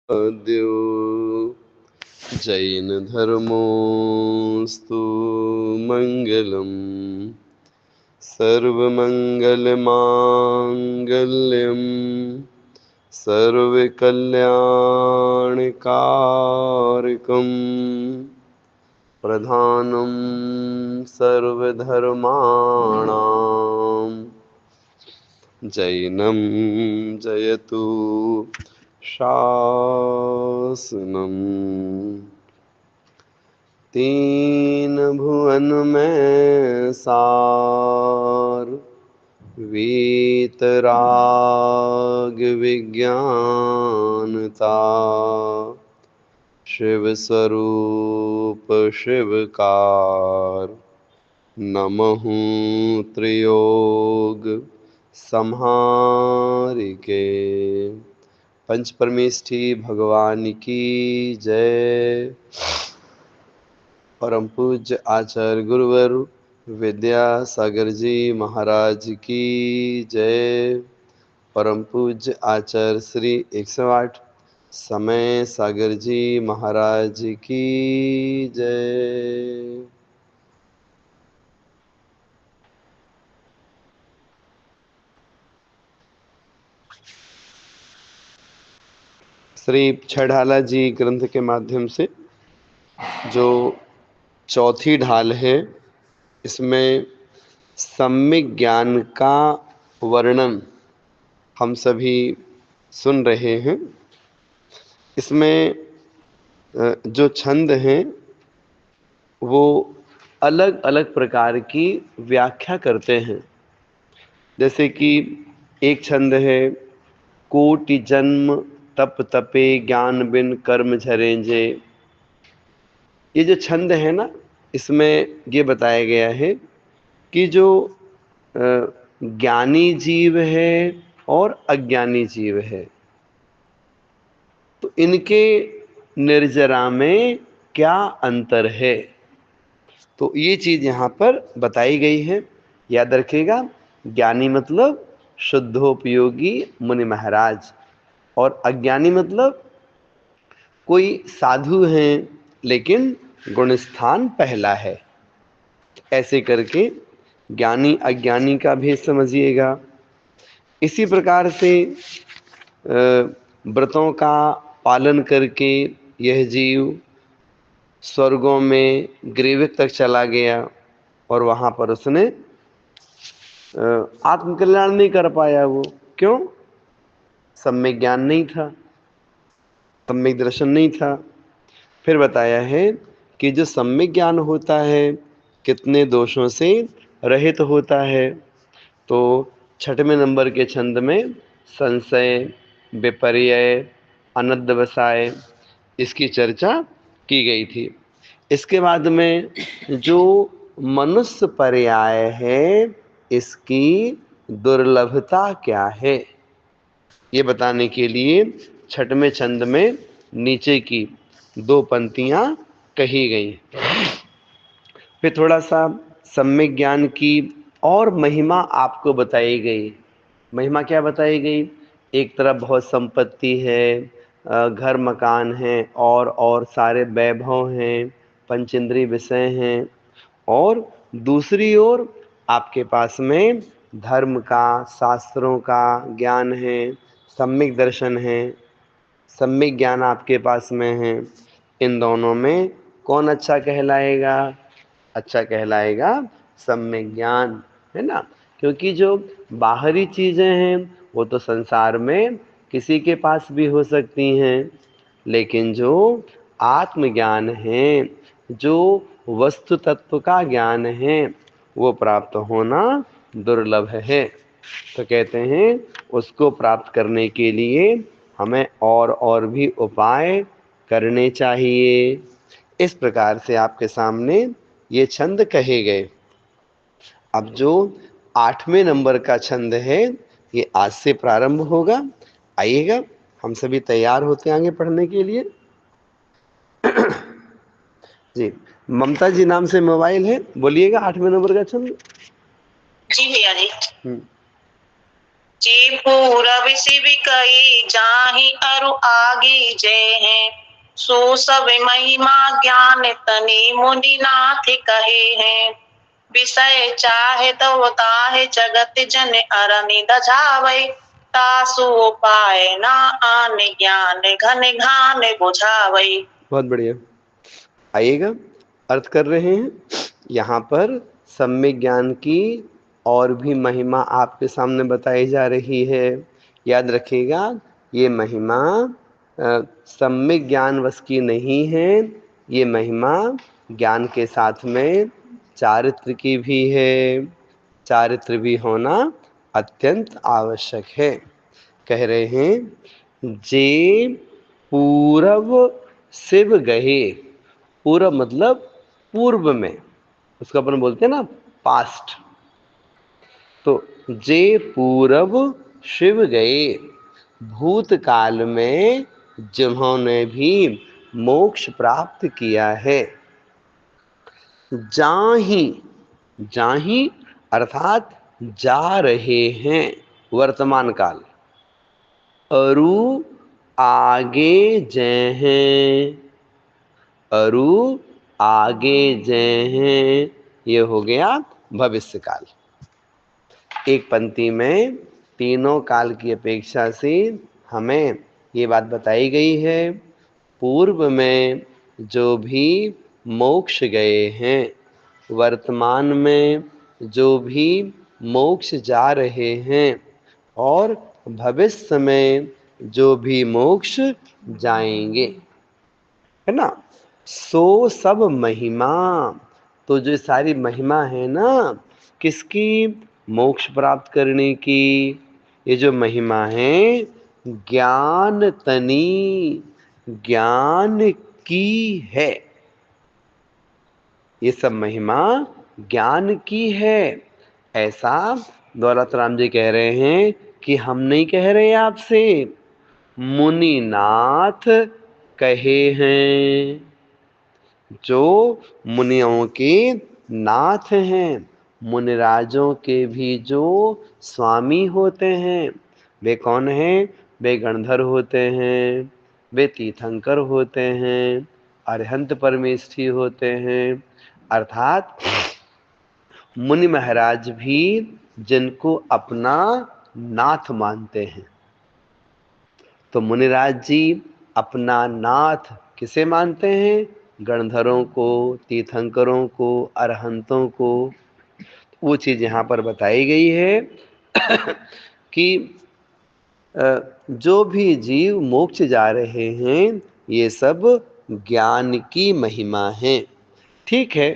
द्यो जैन धर्मोस्तु मंगलम् सर्वमंगलमांगल्यम् सर्वकल्याणकारकम् प्रधानं सर्वधर्माणां जैनं जयतु शासनम्। तीन भुवन में सार वीतराग विज्ञानता शिव स्वरूप शिवकार नमहु त्रियोग संहारिके। पंच परमेष्ठी भगवान की जय। परम पूज्य आचार्य गुरुवर विद्यासागर जी महाराज की जय। परम पूज्य आचार्य श्री 108 समय सागर जी महाराज की जय। श्री छठाला जी ग्रंथ के माध्यम से जो चौथी ढाल है, इसमें सम्यक ज्ञान का वर्णन हम सभी सुन रहे हैं। इसमें जो छंद हैं वो अलग अलग प्रकार की व्याख्या करते हैं। जैसे कि एक छंद है, कोटि जन्म तप तपे ज्ञान बिन कर्म झरेंजे। ये जो छंद है ना, इसमें ये बताया गया है कि जो ज्ञानी जीव है और अज्ञानी जीव है, तो इनके निर्जरा में क्या अंतर है, तो ये चीज यहाँ पर बताई गई है। याद रखिएगा, ज्ञानी मतलब शुद्धोपयोगी मुनि महाराज, और अज्ञानी मतलब कोई साधु हैं लेकिन गुणस्थान पहला है। ऐसे करके ज्ञानी अज्ञानी का भेद समझिएगा। इसी प्रकार से व्रतों का पालन करके यह जीव स्वर्गों में ग्रीविक तक चला गया और वहां पर उसने आत्मकल्याण नहीं कर पाया। वो क्यों? सम्यक ज्ञान नहीं था, सम्यक दर्शन नहीं था। फिर बताया है कि जो सम्यक ज्ञान होता है कितने दोषों से रहित होता है। तो छठवें नंबर के छंद में संशय, विपर्य, अनद्धवसाय, इसकी चर्चा की गई थी। इसके बाद में जो मनुष्य पर्याय है, इसकी दुर्लभता क्या है, ये बताने के लिए छठवें छंद में नीचे की 2 पंक्तियां कही गई। फिर थोड़ा सा सम्यक ज्ञान की और महिमा आपको बताई गई। महिमा क्या बताई गई? एक तरफ बहुत संपत्ति है, घर मकान है, और सारे वैभव हैं, पंचेंद्रिय विषय हैं, और दूसरी ओर आपके पास में धर्म का, शास्त्रों का ज्ञान है, सम्यक दर्शन है, सम्यक ज्ञान आपके पास में है। इन दोनों में कौन अच्छा कहलाएगा? अच्छा कहलाएगा सम्यक ज्ञान, है ना। क्योंकि जो बाहरी चीजें हैं वो तो संसार में किसी के पास भी हो सकती हैं, लेकिन जो आत्मज्ञान है, जो वस्तु तत्व का ज्ञान है, वो प्राप्त होना दुर्लभ है। तो कहते हैं उसको प्राप्त करने के लिए हमें और भी उपाय करने चाहिए। इस प्रकार से आपके सामने ये छंद कहे गए। अब जो 8वें नंबर का छंद है, ये आज से प्रारंभ होगा। आइएगा, हम सभी तैयार होते हैं आगे पढ़ने के लिए। जी, ममता जी नाम से मोबाइल है, बोलिएगा 8वें नंबर का छंद। जी भैया जी। जे पूरब शिव कही जाहि अरु आगे जय है। सो सब महिमा ज्ञान तनि मुनिनाथ कहे हैं। विषय चाहे तो ताहे जगत जन अरनि दझावै। तासु पाए ना आन ज्ञान घन घान बुझावै। बहुत बढ़िया। आइएगा, अर्थ कर रहे हैं। यहाँ पर सम्यक ज्ञान की और भी महिमा आपके सामने बताई जा रही है। याद रखिएगा, ये महिमा सम्यक ज्ञान वश की नहीं है, ये महिमा ज्ञान के साथ में चारित्र की भी है। चारित्र भी होना अत्यंत आवश्यक है। कह रहे हैं, जे पूरब शिव गहे। पूरब मतलब पूर्व में, उसको अपन बोलते हैं ना पास्ट। तो जे पूरब शिव गए, भूतकाल में जिन्होंने भी मोक्ष प्राप्त किया है। जाहि, जाहि अर्थात जा रहे हैं, वर्तमान काल। अरु आगे जय हैं, अरु आगे जय हैं, ये हो गया भविष्य काल। एक पंक्ति में तीनों काल की अपेक्षा से हमें ये बात बताई गई है, पूर्व में जो भी मोक्ष गए हैं, वर्तमान में जो भी मोक्ष जा रहे हैं, और भविष्य में जो भी मोक्ष जाएंगे, है ना। सो सब महिमा, तो जो सारी महिमा है ना, किसकी? मोक्ष प्राप्त करने की। ये जो महिमा है ज्ञान तनी, ज्ञान की है। ये सब महिमा ज्ञान की है, ऐसा दौलत राम जी कह रहे हैं कि हम नहीं कह रहे आपसे, मुनिनाथ कहे हैं। जो मुनियों के नाथ हैं, मुनिराजों के भी जो स्वामी होते हैं, वे कौन हैं? वे गणधर होते हैं, वे तीर्थंकर होते हैं, अरहंत परमेष्ठी होते हैं। अर्थात मुनि महाराज भी जिनको अपना नाथ मानते हैं। तो मुनिराज जी अपना नाथ किसे मानते हैं? गणधरों को, तीर्थंकरों को, अरहंतों को। वो चीज यहाँ पर बताई गई है कि जो भी जीव मोक्ष जा रहे हैं, ये सब ज्ञान की महिमा है। ठीक है,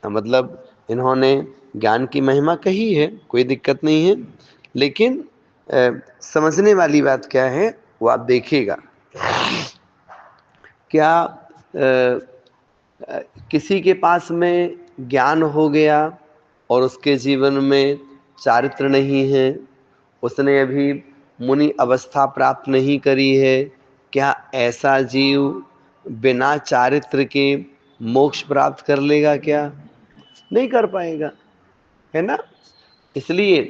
मतलब इन्होंने ज्ञान की महिमा कही है, कोई दिक्कत नहीं है, लेकिन समझने वाली बात क्या है वो आप देखिएगा। क्या किसी के पास में ज्ञान हो गया और उसके जीवन में चारित्र नहीं है, उसने अभी मुनि अवस्था प्राप्त नहीं करी है, क्या ऐसा जीव बिना चारित्र के मोक्ष प्राप्त कर लेगा? क्या नहीं कर पाएगा, है ना। इसलिए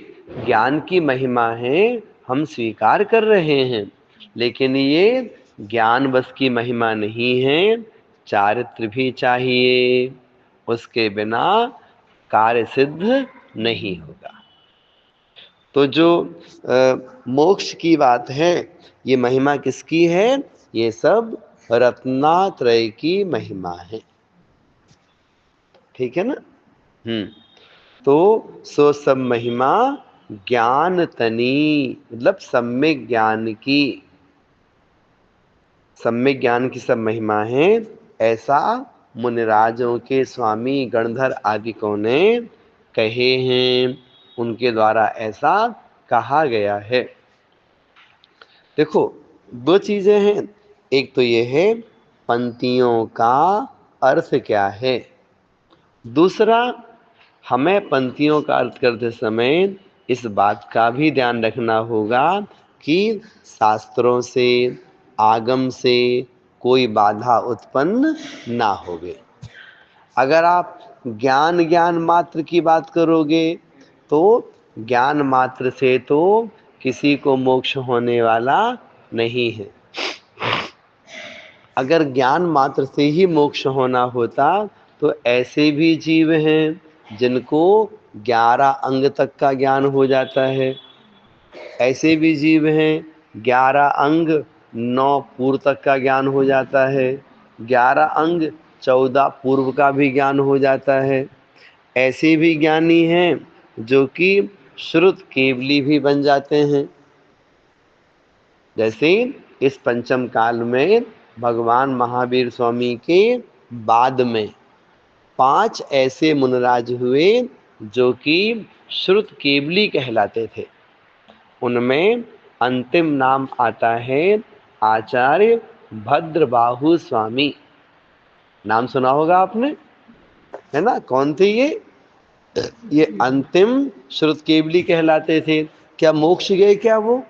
ज्ञान की महिमा है, हम स्वीकार कर रहे हैं, लेकिन ये ज्ञान बस की महिमा नहीं है, चारित्र भी चाहिए, उसके बिना कार्य सिद्ध नहीं होगा। तो जो मोक्ष की बात है, ये महिमा किसकी है? ये सब रत्नात्रय की महिमा है। ठीक है ना। तो सो सब महिमा ज्ञान तनी, मतलब सम्यक ज्ञान की, सम्यक ज्ञान की सब महिमा है, ऐसा मुनिराजों के स्वामी गणधर आदिकों ने कहे हैं, उनके द्वारा ऐसा कहा गया है। देखो, दो चीजें हैं, एक तो ये है पंक्तियों का अर्थ क्या है, दूसरा हमें पंक्तियों का अर्थ करते समय इस बात का भी ध्यान रखना होगा कि शास्त्रों से, आगम से कोई बाधा उत्पन्न ना होवे। अगर आप ज्ञान मात्र की बात करोगे तो ज्ञान मात्र से तो किसी को मोक्ष होने वाला नहीं है। अगर ज्ञान मात्र से ही मोक्ष होना होता तो ऐसे भी जीव हैं जिनको 11 अंग तक का ज्ञान हो जाता है। ऐसे भी जीव हैं 11 अंग 9 पूर्व तक का ज्ञान हो जाता है, 11 अंग 14 पूर्व का भी ज्ञान हो जाता है। ऐसे भी ज्ञानी हैं जो कि श्रुत केवली भी बन जाते हैं। जैसे इस पंचम काल में भगवान महावीर स्वामी के बाद में 5 ऐसे मुनिराज हुए जो कि श्रुत केवली कहलाते थे। उनमें अंतिम नाम आता है आचार्य भद्रबाहु स्वामी। नाम सुना होगा आपने, है ना? कौन थे ये अंतिम श्रुत केवली कहलाते थे। क्या मोक्ष गए? क्या वो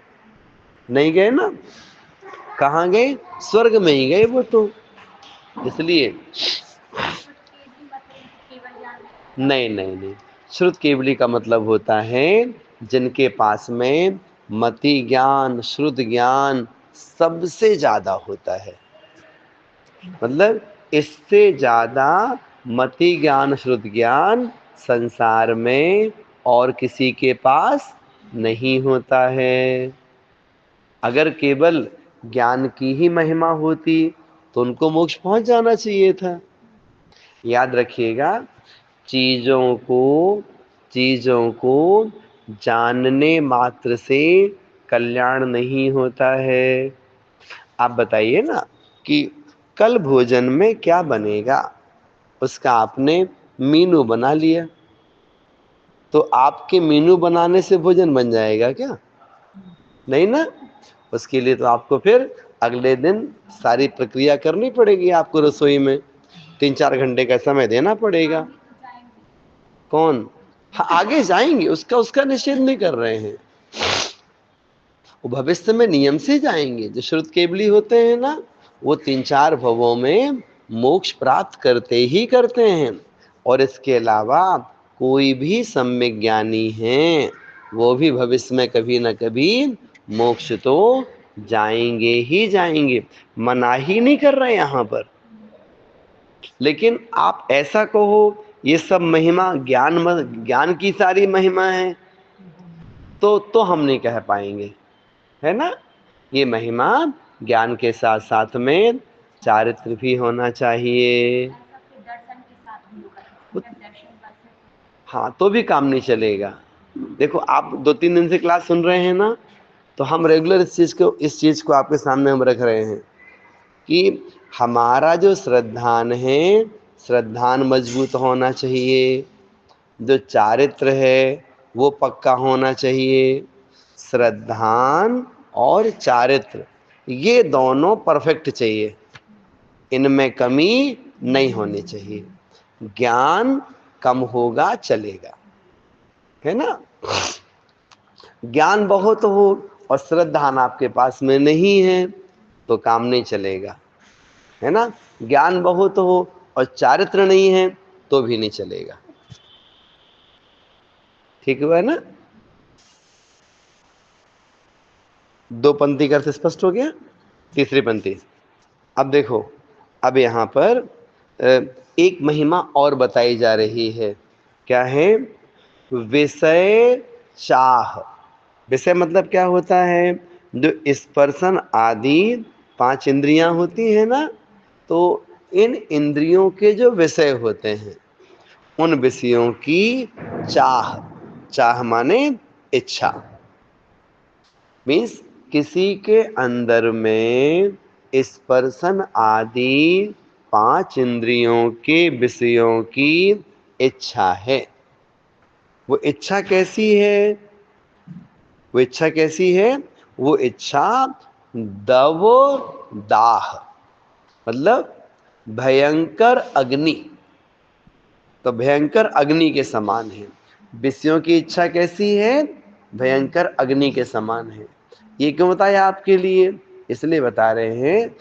नहीं गए ना? कहाँ गए? स्वर्ग में ही गए वो तो। इसलिए नहीं नहीं नहीं, श्रुत केवली का मतलब होता है जिनके पास में मति ज्ञान श्रुत ज्ञान सबसे ज्यादा होता है। मतलब इससे ज्यादा मति ज्ञान श्रुत ज्ञान संसार में और किसी के पास नहीं होता है। अगर केवल ज्ञान की ही महिमा होती तो उनको मोक्ष पहुंच जाना चाहिए था। याद रखिएगा, चीजों को जानने मात्र से कल्याण नहीं होता है। आप बताइए ना कि कल भोजन में क्या बनेगा, उसका आपने मीनू बना लिया, तो आपके मीनू बनाने से भोजन बन जाएगा क्या? नहीं ना। उसके लिए तो आपको फिर अगले दिन सारी प्रक्रिया करनी पड़ेगी। आपको रसोई में 3-4 घंटे का समय देना पड़ेगा। कौन? हाँ, आगे जाएंगे, उसका निषेध नहीं कर रहे हैं। वो भविष्य में नियम से जाएंगे। जो श्रुत केवली होते हैं ना, वो 3-4 भवों में मोक्ष प्राप्त करते ही करते हैं। और इसके अलावा कोई भी सम्यक ज्ञानी हैं, वो भी भविष्य में कभी न कभी मोक्ष तो जाएंगे ही जाएंगे। मना ही नहीं कर रहे यहाँ पर। लेकिन आप ऐसा कहो ये सब महिमा ज्ञान की सारी महिमा है तो हम नहीं कह पाएंगे, है ना? ये महिमा ज्ञान के साथ साथ में चारित्र भी होना चाहिए। हाँ, तो भी काम नहीं चलेगा। देखो, आप 2-3 दिन से क्लास सुन रहे हैं ना, तो हम रेगुलर इस चीज को आपके सामने हम रख रहे हैं कि हमारा जो श्रद्धान है, श्रद्धान मजबूत होना चाहिए। जो चारित्र है वो पक्का होना चाहिए। श्रद्धान और चारित्र ये दोनों परफेक्ट चाहिए, इनमें कमी नहीं होनी चाहिए। ज्ञान कम होगा चलेगा, है ना? ज्ञान बहुत हो और श्रद्धान आपके पास में नहीं है तो काम नहीं चलेगा, है ना? ज्ञान बहुत हो और चारित्र नहीं है तो भी नहीं चलेगा। ठीक हुआ ना? 2 पंक्ति का अर्थ स्पष्ट हो गया। तीसरी पंक्ति, अब देखो, अब यहाँ पर एक महिमा और बताई जा रही है। क्या है? विषय चाह। विषय मतलब क्या होता है? जो स्पर्शन आदि 5 इंद्रियां होती है ना, तो इन इंद्रियों के जो विषय होते हैं उन विषयों की चाह। चाह माने इच्छा। मीन्स किसी के अंदर में स्पर्शन आदि 5 इंद्रियों के विषयों की इच्छा है। वो इच्छा कैसी है? वो इच्छा दव दाह, मतलब भयंकर अग्नि। तो भयंकर अग्नि के समान है। विषयों की इच्छा कैसी है? भयंकर अग्नि के समान है। ये क्यों बताया आपके लिए? इसलिए बता रहे हैं,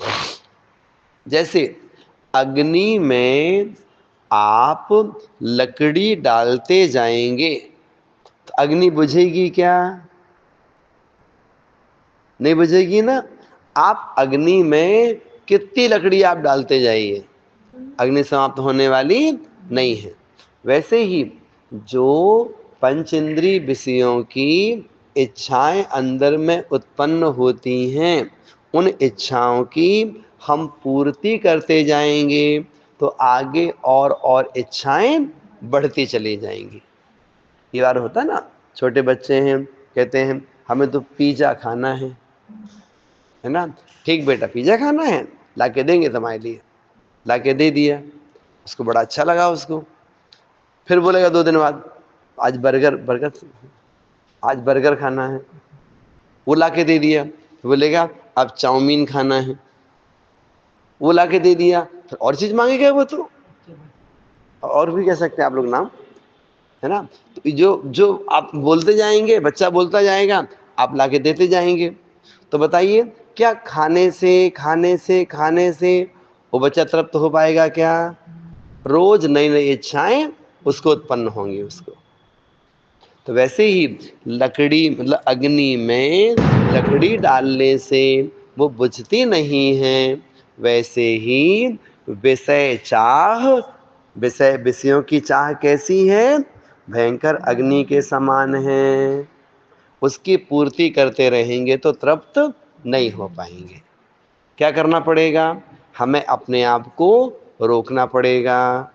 जैसे अग्नि में आप लकड़ी डालते जाएंगे तो अग्नि बुझेगी क्या? नहीं बुझेगी ना। आप अग्नि में कितनी लकड़ी आप डालते जाइए, अग्नि समाप्त होने वाली नहीं है। वैसे ही जो पंचेंद्रिय विषयों की इच्छाएं अंदर में उत्पन्न होती हैं, उन इच्छाओं की हम पूर्ति करते जाएंगे तो आगे और इच्छाएं बढ़ती चली जाएंगी। ये बार होता ना, छोटे बच्चे हैं कहते हैं हमें तो पिज्जा खाना है ना, ठीक बेटा पिज्जा खाना है, लाके देंगे तुम्हारे लिए, लाके दे दिया, उसको बड़ा अच्छा लगा उसको। फिर बोलेगा 2 दिन बाद आज बर्गर आज बर्गर खाना है, वो लाके दे दिया। बोलेगा अब चाउमीन खाना है, वो लाके दे दिया। फिर और चीज मांगेगा वो, तो और भी कह सकते हैं आप लोग नाम, है ना। तो जो जो आप बोलते जाएंगे, बच्चा बोलता जाएगा, आप लाके देते जाएंगे। तो बताइए क्या खाने से खाने से खाने से वो बच्चा तृप्त हो पाएगा क्या? रोज नई नई इच्छाएं उसको उत्पन्न होंगी उसको। तो वैसे ही लकड़ी मतलब अग्नि में लकड़ी डालने से वो बुझती नहीं है, वैसे ही विषय चाह, विषयों की चाह कैसी है? भयंकर अग्नि के समान है। उसकी पूर्ति करते रहेंगे तो तृप्त नहीं हो पाएंगे। क्या करना पड़ेगा? हमें अपने आप को रोकना पड़ेगा।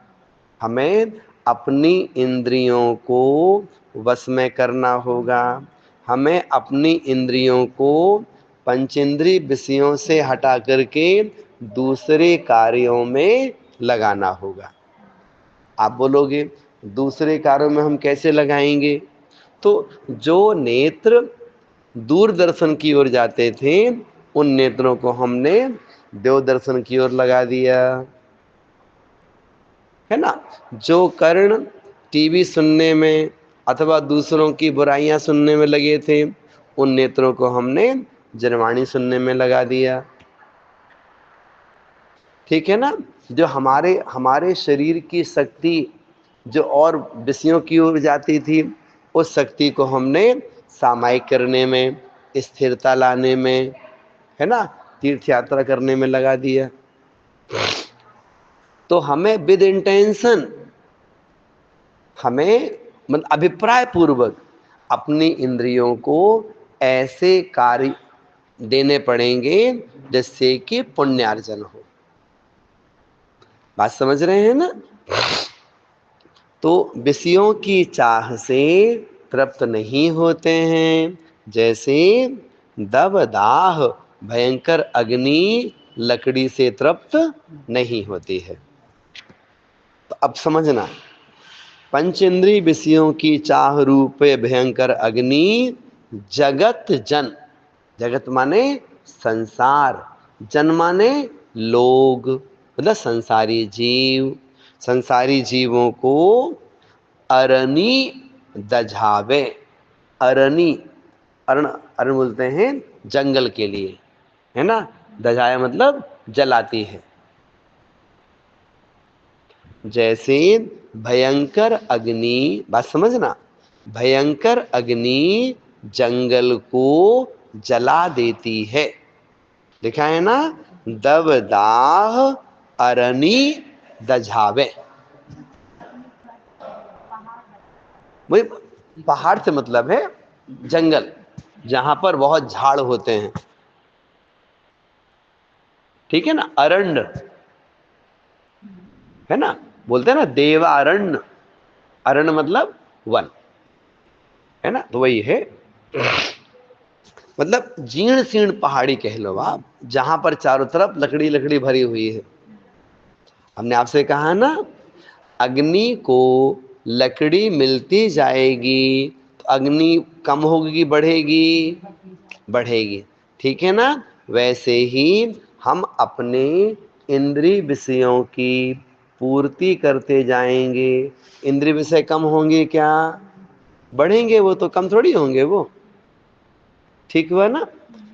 हमें अपनी इंद्रियों को वश में करना होगा। हमें अपनी इंद्रियों को पंचेंद्रिय विषयों से हटा करके दूसरे कार्यों में लगाना होगा। आप बोलोगे दूसरे कार्यों में हम कैसे लगाएंगे? तो जो नेत्र दूरदर्शन की ओर जाते थे, उन नेत्रों को हमने देव दर्शन की ओर लगा दिया, है ना। जो कर्ण टीवी सुनने में अथवा दूसरों की बुराइयां सुनने में लगे थे, उन नेत्रों को हमने जनवाणी सुनने में लगा दिया। ठीक है ना। जो हमारे हमारे शरीर की शक्ति जो और विषयों की ओर जाती थी, उस शक्ति को हमने सामायिक करने में, स्थिरता लाने में, है ना, तीर्थ यात्रा करने में लगा दिया। तो हमें विद इंटेंशन, हमें मतलब अभिप्राय पूर्वक अपनी इंद्रियों को ऐसे कार्य देने पड़ेंगे जिससे कि पुण्यार्जन हो। बात समझ रहे हैं ना। तो विषयों की चाह से तृप्त नहीं होते हैं, जैसे दबदाह भयंकर अग्नि लकड़ी से तृप्त नहीं होती है। तो अब समझना, पंचेंद्रिय विषयों की चाह रूप भयंकर अग्नि जगत जन, जगत माने संसार, जन माने लोग, मतलब संसारी जीव, संसारी जीवों को अरनी दझावे। अरनी, अरण, अरण बोलते हैं जंगल के लिए, है ना। दझाया मतलब जलाती है। जैसे भयंकर अग्नि, बात समझना, भयंकर अग्नि जंगल को जला देती है। लिखा है ना, दबदाह अरनी दझावे। वही पहाड़ से मतलब है जंगल, जहां पर बहुत झाड़ होते हैं। ठीक है ना। अरण्य है ना, बोलते हैं ना देवारण्य, अरण्य मतलब वन, है ना। तो वही है, मतलब जीर्ण शीर्ण पहाड़ी कह लो आप, जहां पर चारों तरफ लकड़ी लकड़ी भरी हुई है। हमने आपसे कहा ना, अग्नि को लकड़ी मिलती जाएगी तो अग्नि कम होगी बढ़ेगी? बढ़ेगी। ठीक है ना। वैसे ही हम अपने इंद्रिय विषयों की पूर्ति करते जाएंगे। इंद्रिय विषय कम होंगे क्या? बढ़ेंगे। वो तो कम थोड़ी होंगे वो। ठीक हुआ ना।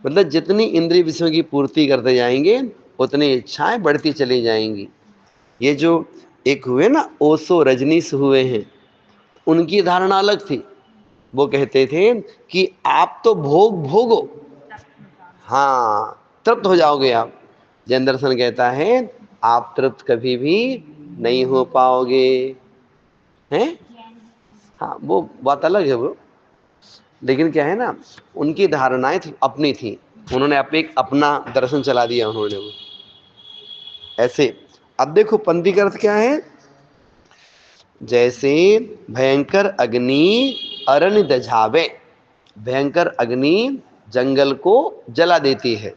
मतलब जितनी इंद्रिय विषयों की पूर्ति करते जाएंगे उतनी इच्छाएं बढ़ती चली जाएंगी। ये जो एक हुए ना ओशो रजनीश हुए हैं, उनकी धारणा अलग थी। वो कहते थे कि आप तो भोग भोगो, हाँ, तृप्त हो जाओगे आप। जैन दर्शन कहता है आप तृप्त कभी भी नहीं हो पाओगे, हैं? हाँ, वो बात अलग है वो, लेकिन क्या है ना, उनकी धारणाएं अपनी थी, उन्होंने एक अपना दर्शन चला दिया उन्होंने वो ऐसे। अब देखो पंक्ति का अर्थ क्या है, जैसे भयंकर अग्नि अरण्य दझावे, भयंकर अग्नि जंगल को जला देती है,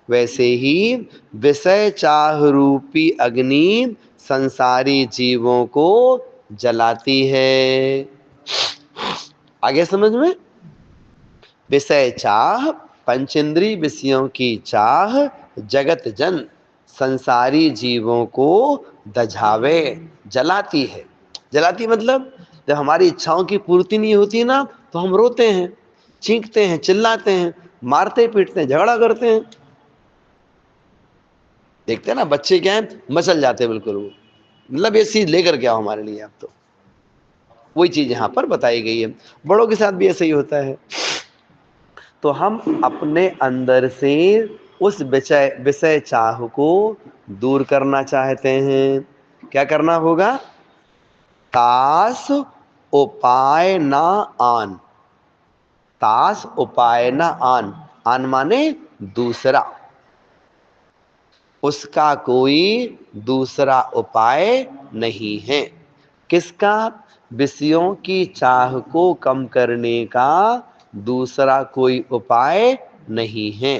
वैसे ही विषय चाह रूपी अग्नि संसारी जीवों को जलाती है। आगे समझ में, विषय चाह, पंचेंद्रिय विषयों की चाह जगत जन संसारी जीवों को दझावे, जलाती है। जलाती मतलब जब हमारी इच्छाओं की पूर्ति नहीं होती ना, तो हम रोते हैं, चीखते हैं, चिल्लाते हैं, मारते पीटते हैं, झगड़ा करते हैं। देखते हैं ना बच्चे क्या है, मचल जाते हैं बिल्कुल, वो मतलब ये चीज लेकर के आओ हमारे लिए आप। तो वही चीज यहाँ पर बताई गई है, बड़ों के साथ भी ऐसा ही होता है। तो हम अपने अंदर से उस विषय विषय चाह को दूर करना चाहते हैं, क्या करना होगा, तास उपाय ना आन, तास उपाय ना आन, आन माने दूसरा, उसका कोई दूसरा उपाय नहीं है। किसका, विषयों की चाह को कम करने का दूसरा कोई उपाय नहीं है,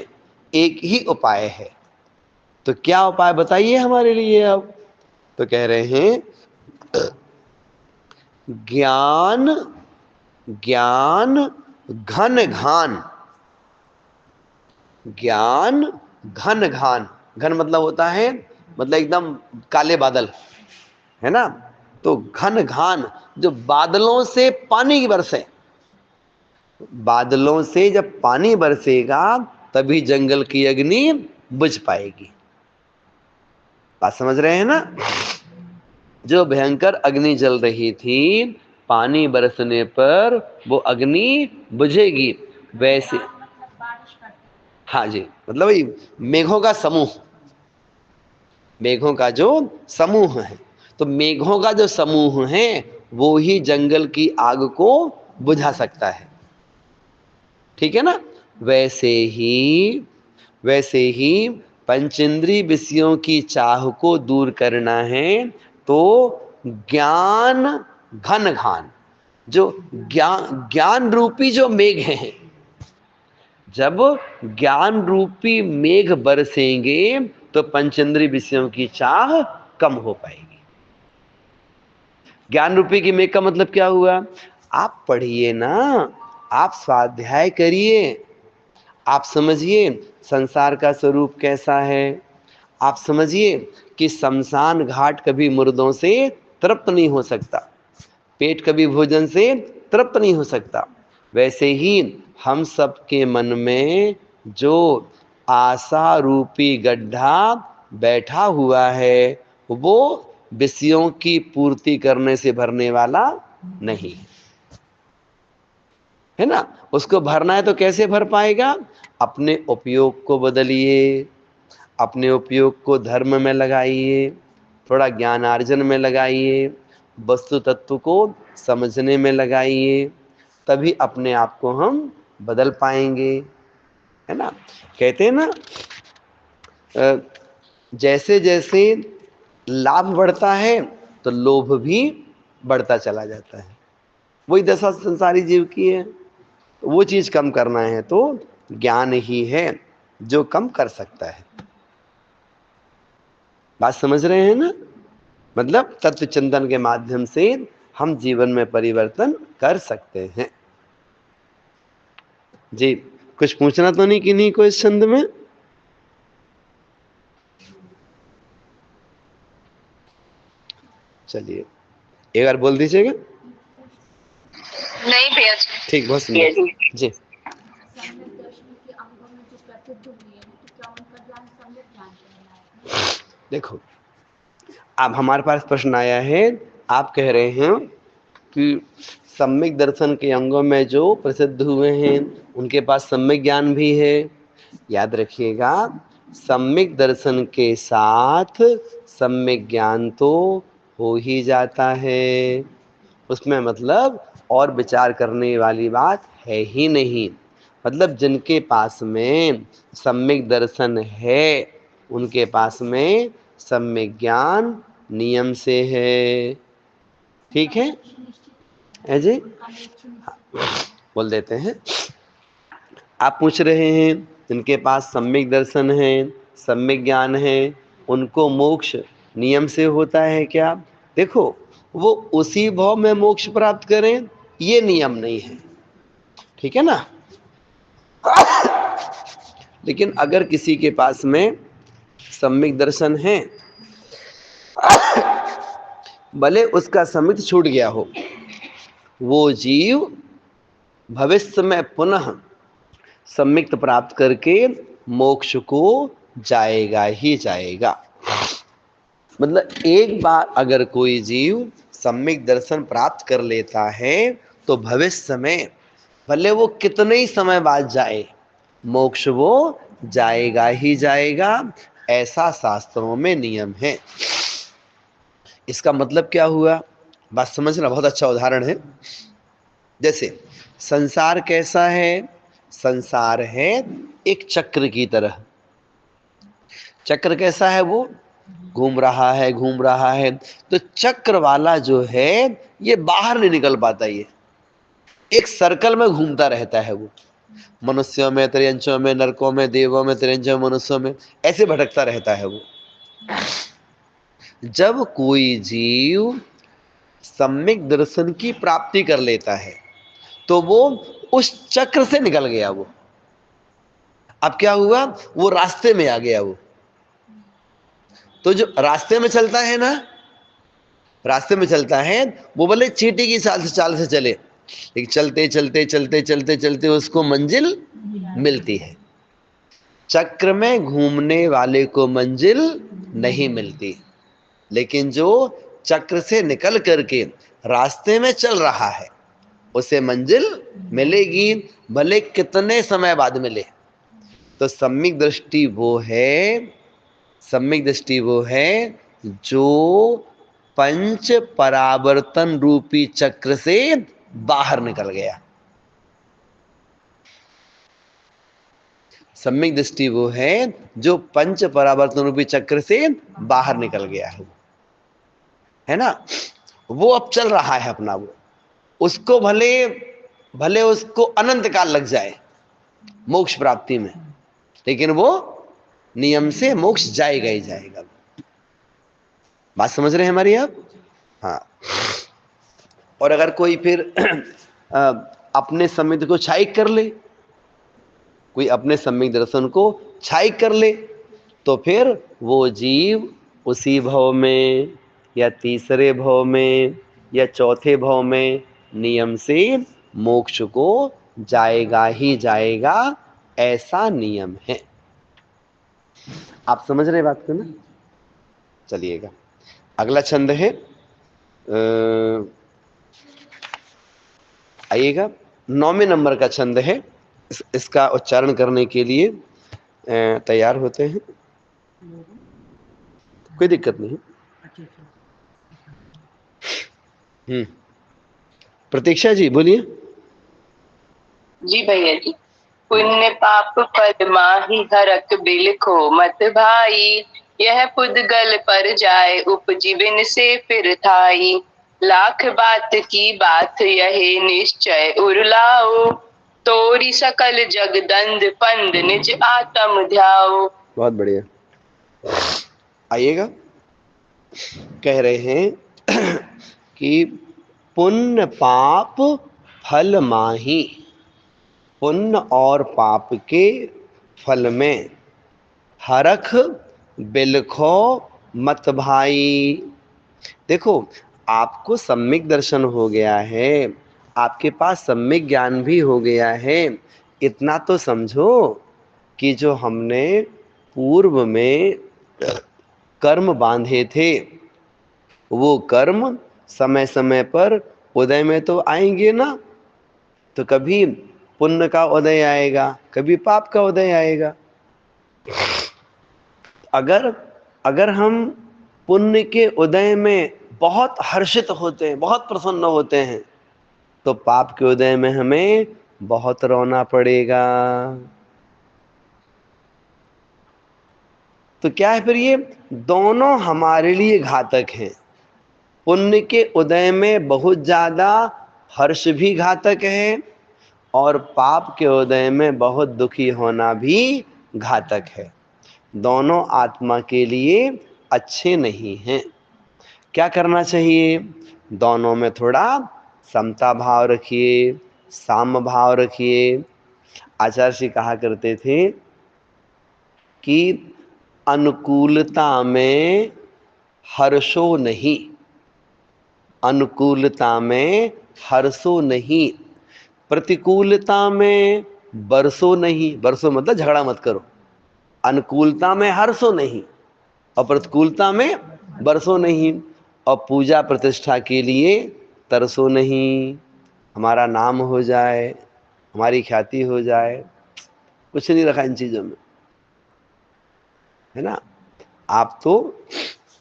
एक ही उपाय है। तो क्या उपाय बताइए हमारे लिए अब। तो कह रहे हैं ज्ञान, ज्ञान घन घान, ज्ञान घन घान, घन मतलब होता है मतलब एकदम काले बादल, है ना। तो घन घान जो बादलों से पानी बरसे, बादलों से जब पानी बरसेगा तभी जंगल की अग्नि बुझ पाएगी। बात समझ रहे हैं ना। जो भयंकर अग्नि जल रही थी, पानी बरसने पर वो अग्नि बुझेगी, वैसे हाँ जी, मतलब वही मेघों का समूह, मेघों का जो समूह है, तो मेघों का जो समूह है वो ही जंगल की आग को बुझा सकता है, ठीक है ना। वैसे ही, वैसे ही पंचेंद्रिय विषयों की चाह को दूर करना है तो ज्ञान घन घान, जो ज्ञान रूपी जो मेघ है, जब ज्ञान रूपी मेघ बरसेंगे तो पंचेंद्रिय विषयों की चाह कम हो पाएगी। ज्ञान रूपी की मेघ का मतलब क्या हुआ, आप पढ़िए ना, आप स्वाध्याय करिए, आप समझिए संसार का स्वरूप कैसा है, आप समझिए कि शमशान घाट कभी मुर्दों से तृप्त नहीं हो सकता, पेट कभी भोजन से तृप्त नहीं हो सकता। वैसे ही हम सब के मन में जो आशा रूपी गड्ढा बैठा हुआ है वो विषयों की पूर्ति करने से भरने वाला नहीं है ना। उसको भरना है तो कैसे भर पाएगा, अपने उपयोग को बदलिए, अपने उपयोग को धर्म में लगाइए, थोड़ा ज्ञानार्जन में लगाइए, वस्तु तत्व को समझने में लगाइए, तभी अपने आप को हम बदल पाएंगे, है ना। कहते हैं ना जैसे जैसे लाभ बढ़ता है तो लोभ भी बढ़ता चला जाता है, वही दशा संसारी जीव की है। वो चीज कम करना है तो ज्ञान ही है जो कम कर सकता है। बात समझ रहे हैं ना, मतलब तत्व चिंतन के माध्यम से हम जीवन में परिवर्तन कर सकते हैं। जी, कुछ पूछना तो नहीं किन्हीं को इस छंद में। चलिए एक बार बोल दीजिएगा। नहीं भैया, ठीक, बहुत सुंदर जी। देखो अब हमारे पास प्रश्न आया है, आप कह रहे हैं कि सम्यक दर्शन के अंगों में जो प्रसिद्ध हुए हैं उनके पास सम्यक ज्ञान भी है, याद रखिएगा, सम्यक दर्शन के साथ सम्यक ज्ञान तो हो ही जाता है, उसमें मतलब और विचार करने वाली बात है ही नहीं। मतलब जिनके पास में सम्यक दर्शन है उनके पास में सम्यक ज्ञान नियम से है। ठीक है जी, बोल देते हैं। आप पूछ रहे हैं जिनके पास सम्यक दर्शन है, सम्यक ज्ञान है, उनको मोक्ष नियम से होता है क्या? देखो, वो उसी भाव में मोक्ष प्राप्त करें ये नियम नहीं है, ठीक है ना। लेकिन अगर किसी के पास में सम्यक दर्शन है, भले उसका सम्यक छूट गया हो, वो जीव भविष्य में पुनः सम्यक प्राप्त करके मोक्ष को जाएगा ही जाएगा। मतलब एक बार अगर कोई जीव सम्यक दर्शन प्राप्त कर लेता है तो भविष्य में भले वो कितने ही समय बाद जाए, मोक्ष वो जाएगा ही जाएगा, ऐसा शास्त्रों में नियम है। इसका मतलब क्या हुआ, बात समझना। बहुत अच्छा उदाहरण है। जैसे संसार कैसा है? संसार है एक चक्र की तरह। चक्र कैसा है? वो घूम रहा है, घूम रहा है। तो चक्र वाला जो है ये बाहर नहीं निकल पाता, ये एक सर्कल में घूमता रहता है। वो मनुष्यों में, त्रियंचों में, नरकों में, देवों में, त्रियंचों में, मनुष्यों में, ऐसे भटकता रहता है वो। जब कोई जीव सम्यक दर्शन की प्राप्ति कर लेता है तो वो उस चक्र से निकल गया। वो अब क्या हुआ, वो रास्ते में आ गया। वो तो जो रास्ते में चलता है ना, रास्ते में चलता है, वो भले चींटी की चाल से चले, लेकिन चलते चलते चलते चलते चलते उसको मंजिल मिलती है। चक्र में घूमने वाले को मंजिल नहीं मिलती, लेकिन जो चक्र से निकल करके रास्ते में चल रहा है उसे मंजिल मिलेगी, भले कितने समय बाद मिले। तो सम्यक दृष्टि वो है, सम्यक दृष्टि वो है जो पंच परावर्तन रूपी चक्र से बाहर निकल गया। सम्यक दृष्टि वो है जो पंच परावर्तन रूपी चक्र से बाहर निकल गया है ना। वो अब चल रहा है अपना। वो उसको भले भले उसको अनंत काल लग जाए मोक्ष प्राप्ति में, लेकिन वो नियम से मोक्ष जाएगा ही जाएगा। बात समझ रहे हैं हमारी आप? हाँ। और अगर कोई फिर अपने सम्यक को क्षायिक कर ले, कोई अपने सम्यक दर्शन को क्षायिक कर ले, तो फिर वो जीव उसी भव में या तीसरे भव में या चौथे भव में नियम से मोक्ष को जाएगा ही जाएगा, ऐसा नियम है। आप समझ रहे बात को ना? चलिएगा, अगला छंद है, आइएगा, 9वें नंबर का छंद है। इसका उच्चारण करने के लिए तैयार होते हैं, कोई दिक्कत नहीं। प्रतीक्षा जी बोलिए। जी भैया जी। पुण्य पाप फल माही हरक बिलखो मत भाई, यह पुद्गल पर जाए उपजीवन से फिर थाई। लाख बात की बात यही निश्चय उरलाओ, तोरी सकल जगदंद पंद निज आत्म ध्याओ। बहुत बढ़िया, आइएगा। कह रहे हैं कि पुण्य पाप फल माही, पुण्य और पाप के फल में हरख बिलखो मत भाई। देखो, आपको सम्यक दर्शन हो गया है, आपके पास सम्यक ज्ञान भी हो गया है। इतना तो समझो कि जो हमने पूर्व में कर्म बांधे थे वो कर्म समय समय पर उदय में तो आएंगे ना। तो कभी पुण्य का उदय आएगा, कभी पाप का उदय आएगा। अगर अगर हम पुण्य के उदय में बहुत हर्षित होते हैं, बहुत प्रसन्न होते हैं, तो पाप के उदय में हमें बहुत रोना पड़ेगा। तो क्या है फिर, ये दोनों हमारे लिए घातक हैं। पुण्य के उदय में बहुत ज्यादा हर्ष भी घातक है, और पाप के उदय में बहुत दुखी होना भी घातक है। दोनों आत्मा के लिए अच्छे नहीं हैं। क्या करना चाहिए? दोनों में थोड़ा समता भाव रखिए, साम भाव रखिए। आचार्य जी कहा करते थे कि अनुकूलता में हर्षो नहीं, अनुकूलता में हर्षो नहीं, प्रतिकूलता में बरसो नहीं। बरसो मतलब झगड़ा मत करो। अनुकूलता में हर्षो नहीं और प्रतिकूलता में बरसो नहीं, और पूजा प्रतिष्ठा के लिए तरसो नहीं। हमारा नाम हो जाए, हमारी ख्याति हो जाए, कुछ नहीं रखा इन चीजों में, है ना। आप तो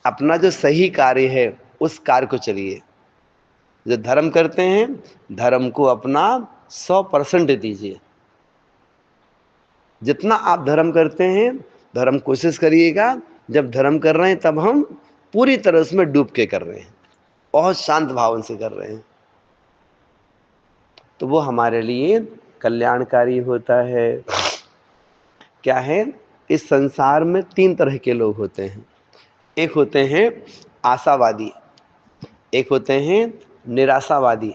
अपना जो सही कार्य है उस कार्य को चलिए। जो धर्म करते हैं, धर्म को अपना 100% दीजिए। जितना आप धर्म करते हैं, धर्म कोशिश करिएगा, जब धर्म कर रहे हैं तब हम पूरी तरह उसमें डूब के कर रहे हैं, बहुत शांत भाव से कर रहे हैं, तो वो हमारे लिए कल्याणकारी होता है। क्या है, इस संसार में 3 तरह के लोग होते हैं। एक होते हैं आशावादी, एक होते हैं निराशावादी,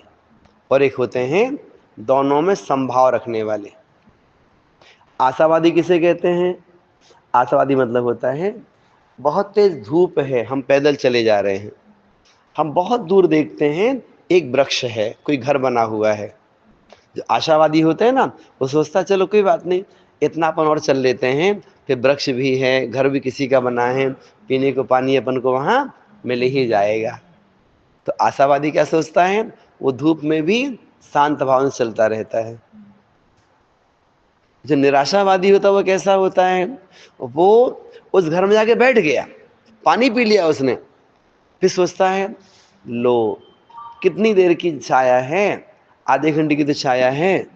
और एक होते हैं दोनों में संभाव रखने वाले। आशावादी किसे कहते हैं? आशावादी मतलब होता है, बहुत तेज धूप है, हम पैदल चले जा रहे हैं, हम बहुत दूर देखते हैं एक वृक्ष है, कोई घर बना हुआ है। जो आशावादी होते हैं ना, वो सोचता है चलो कोई बात नहीं, इतना अपन और चल लेते हैं, फिर वृक्ष भी है, घर भी किसी का बना है, पीने को पानी अपन को वहां मिल ही जाएगा। तो आशावादी क्या सोचता है, वो धूप में भी शांत भाव से चलता रहता है। जो निराशावादी होता है वो कैसा होता है, वो उस घर में जाके बैठ गया, पानी पी लिया उसने, फिर सोचता है लो कितनी देर की छाया है, आधे घंटे की तो छाया है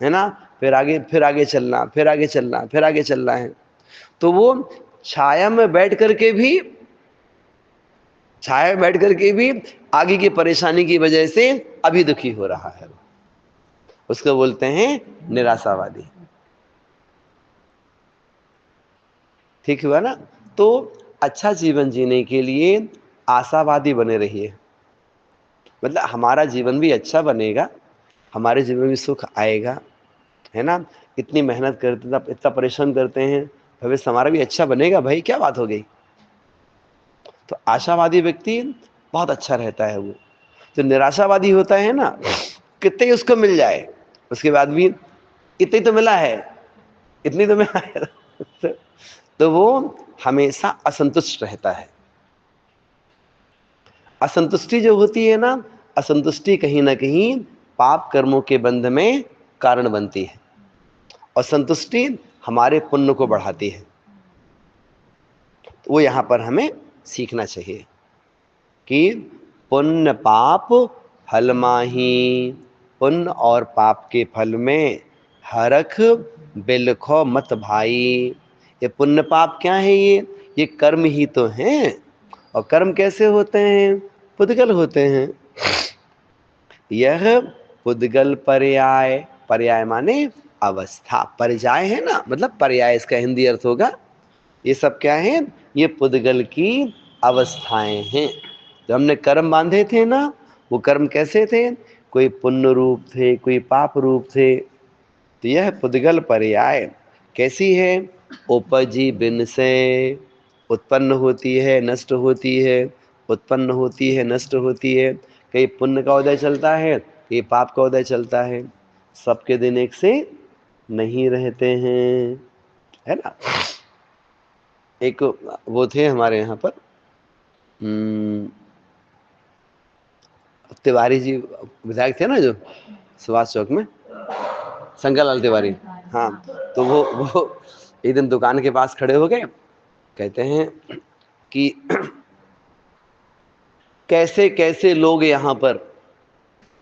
ना, फिर आगे चलना, फिर आगे चलना, फिर आगे चलना है। तो वो छाया में बैठ करके भी, छाया में बैठ करके भी आगे की परेशानी की वजह से अभी दुखी हो रहा है। उसको बोलते हैं निराशावादी। ठीक हुआ ना। तो अच्छा जीवन जीने के लिए आशावादी बने रहिए, मतलब हमारा जीवन भी अच्छा बनेगा, हमारे जीवन में भी सुख आएगा, है ना। इतनी मेहनत करते हैं, इतना परिश्रम करते हैं, भविष्य हमारा भी अच्छा बनेगा भाई, क्या बात हो गई। तो आशावादी व्यक्ति बहुत अच्छा रहता है। वो जो निराशावादी होता है ना, कितने ही उसको मिल जाए, उसके बाद भी इतनी तो मिला है, इतनी तो मिला है तो वो हमेशा असंतुष्ट रहता है। असंतुष्टि जो होती है ना, असंतुष्टि कहीं ना कहीं पाप कर्मों के बंध में कारण बनती है, और संतुष्टि हमारे पुण्य को बढ़ाती है। तो वो यहां पर हमें सीखना चाहिए कि पुण्य पाप फल माही, पुण्य और पाप के फल में हरख बिलखो मत भाई। ये पुण्य पाप क्या है, ये कर्म ही तो हैं। और कर्म कैसे होते हैं? पुद्गल होते हैं। यह पुद्गल पर्याय, पर्याय माने अवस्था, परिजाय है ना, मतलब पर्याय इसका हिंदी अर्थ होगा। ये सब क्या है, ये पुद्गल की अवस्थाएं हैं। जो हमने कर्म बांधे थे ना, वो कर्म कैसे थे, कोई पुण्य रूप थे, कोई पाप रूप थे। तो यह पुद्गल पर्याय कैसी है, उपजी बिन से, उत्पन्न होती है, नष्ट होती है, उत्पन्न होती है, नष्ट होती है। कहीं पुण्य का उदय चलता है, कहीं पाप का उदय चलता है, सबके दिन एक से नहीं रहते हैं, है ना। एक वो थे हमारे यहाँ पर तिवारी जी, विधायक थे ना जो सुभाष चौक में, शंकर लाल तिवारी। हाँ, तो वो एक दिन दुकान के पास खड़े हो गए, कहते हैं कि कैसे कैसे लोग यहाँ पर,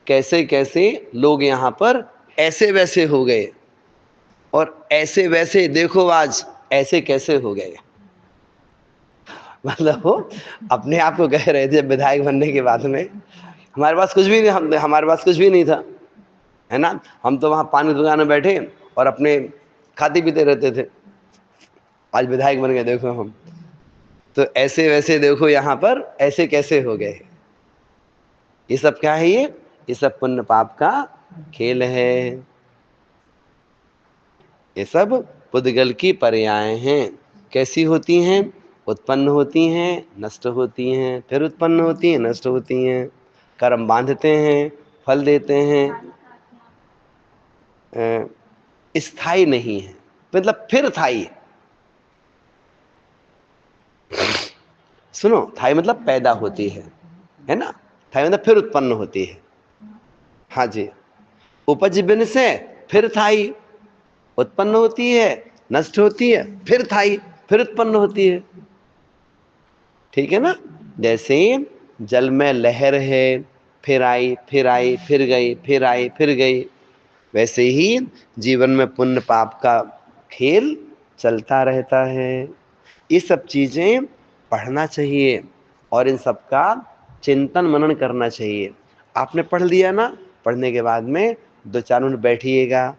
कैसे कैसे लोग यहाँ पर ऐसे वैसे हो गए, और ऐसे वैसे देखो आज ऐसे कैसे हो गए। मतलब वो अपने आप को कह रहे थे विधायक बनने के बाद में हमारे पास कुछ भी नहीं, हमारे पास कुछ भी नहीं था, है ना। हम तो वहां पानी दुकान में बैठे और अपने खाते पीते रहते थे, आज विधायक बन गए देखो हम। तो ऐसे वैसे देखो यहाँ पर ऐसे कैसे हो गए। ये सब क्या है? ये सब पुण्य पाप का खेल है। ये सब पुद्गल की पर्याय हैं। कैसी होती हैं? उत्पन्न होती हैं, नष्ट होती हैं, फिर उत्पन्न होती हैं, नष्ट होती हैं। कर्म बांधते हैं, फल देते हैं, स्थायी नहीं है, मतलब फिर थाई। सुनो, थाई मतलब पैदा होती है ना। थाई मतलब फिर उत्पन्न होती है। हाँ जी, उपज बिन से फिर थाई, उत्पन्न होती है, नष्ट होती है, फिर थाई, फिर उत्पन्न होती है। ठीक है ना। जैसे जल में लहर है, फिर आई, फिर आई, फिर गई, फिर आई, फिर गई, वैसे ही जीवन में पुण्य पाप का खेल चलता रहता है। ये सब चीजें पढ़ना चाहिए और इन सब का चिंतन मनन करना चाहिए। आपने पढ़ लिया ना, पढ़ने के बाद में 2-4 मिनट बैठिएगा,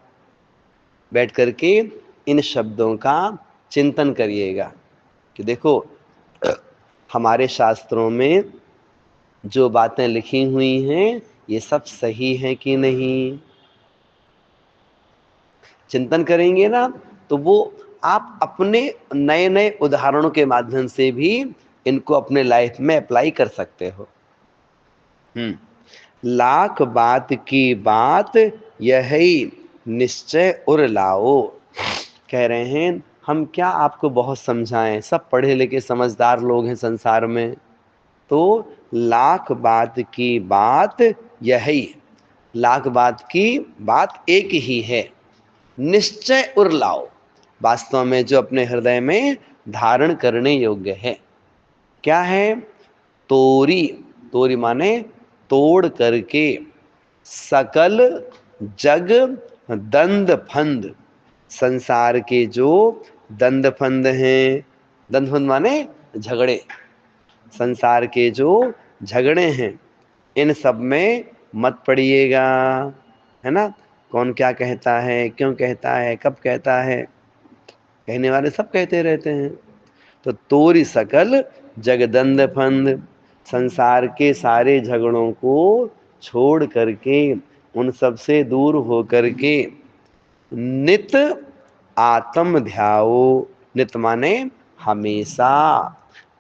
बैठ करके इन शब्दों का चिंतन करिएगा कि देखो हमारे शास्त्रों में जो बातें लिखी हुई हैं ये सब सही है कि नहीं। चिंतन करेंगे ना तो वो आप अपने नए नए उदाहरणों के माध्यम से भी इनको अपने लाइफ में अप्लाई कर सकते हो। लाख बात की बात यही निश्चय उर लाओ। कह रहे हैं हम क्या आपको बहुत समझाएं, सब पढ़े लिखे समझदार लोग हैं संसार में। तो लाख बात की बात यही, लाख बात की बात एक ही है, निश्चय उर लाओ, वास्तव में जो अपने हृदय में धारण करने योग्य है। क्या है? तोरी, तोरी माने तोड़ करके, सकल जग दंद फंद, संसार के जो दंद फंद हैं, दंद फंद माने झगड़े, संसार के जो झगड़े हैं इन सब में मत पड़िएगा, है ना। कौन क्या कहता है, क्यों कहता है, कब कहता है, कहने वाले सब कहते रहते हैं। तो तोरी सकल जगदंद फंद, संसार के सारे झगड़ों को छोड़ करके, उन सब से दूर हो करके नित आत्म ध्याओ, नित माने हमेशा,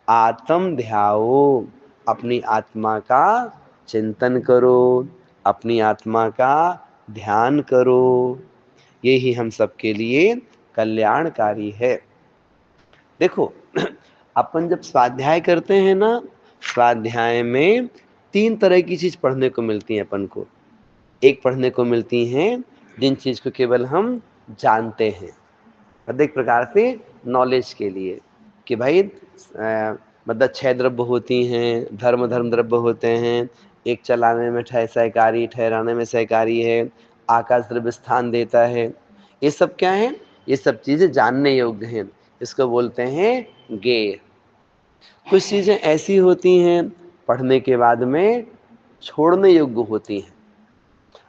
आत्म ध्याओ, अपनी आत्मा का चिंतन करो, अपनी आत्मा का ध्यान करो। ये ही हम सबके लिए कल्याणकारी है। देखो अपन जब स्वाध्याय करते हैं ना, स्वाध्याय में 3 तरह की चीज पढ़ने को मिलती है अपन को। एक पढ़ने को मिलती हैं जिन चीज को केवल हम जानते हैं, एक प्रकार से नॉलेज के लिए, कि भाई मतलब 6 द्रव्य होती हैं, धर्म धर्म द्रव्य होते हैं, एक चलाने में सहकारी, ठहराने में सहकारी है, आकाश द्रव्य स्थान देता है। ये सब क्या है? ये सब चीजें जानने योग्य हैं, इसको बोलते हैं ज्ञेय। कुछ चीजें ऐसी होती हैं पढ़ने के बाद में छोड़ने योग्य होती हैं,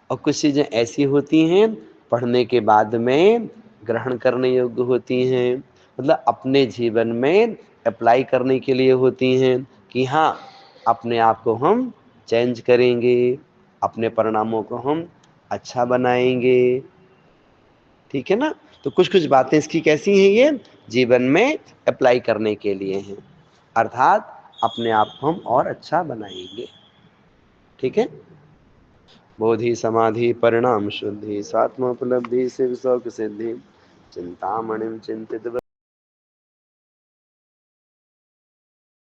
और कुछ चीजें ऐसी होती हैं पढ़ने के बाद में ग्रहण करने योग्य होती हैं, मतलब अपने जीवन में अप्लाई करने के लिए होती हैं कि हाँ अपने आप को हम चेंज करेंगे, अपने परिणामों को हम अच्छा बनाएंगे। ठीक है ना। तो कुछ कुछ बातें इसकी कैसी हैं, ये जीवन में अप्लाई करने के लिए हैं, अर्थात अपने आप को हम और अच्छा बनाएंगे। ठीक है। बोधि समाधि परिणाम शुद्धि, स्वात्मोपलब्धि शिव शौक सिद्धि, चिंतामणिम चिंतित